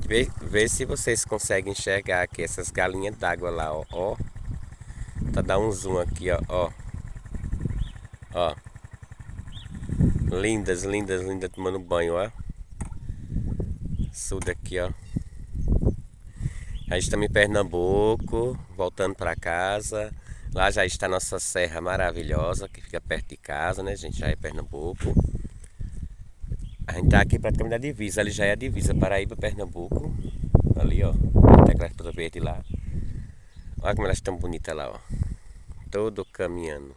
Vê se vocês conseguem enxergar aqui essas galinhas d'água lá, ó. Ó. Tá dá um zoom aqui, ó. Ó. Ó. Lindas, lindas, lindas tomando banho, ó. Sul daqui, ó. A gente estamos em Pernambuco, voltando para casa. Lá já está a nossa serra maravilhosa, que fica perto de casa, né, gente? Já é Pernambuco. A gente tá aqui praticamente na divisa, ali já é a divisa, Paraíba, Pernambuco. Ali, ó, tem aquela coisa verde lá. Olha como elas estão bonitas lá, ó. Todo caminhando.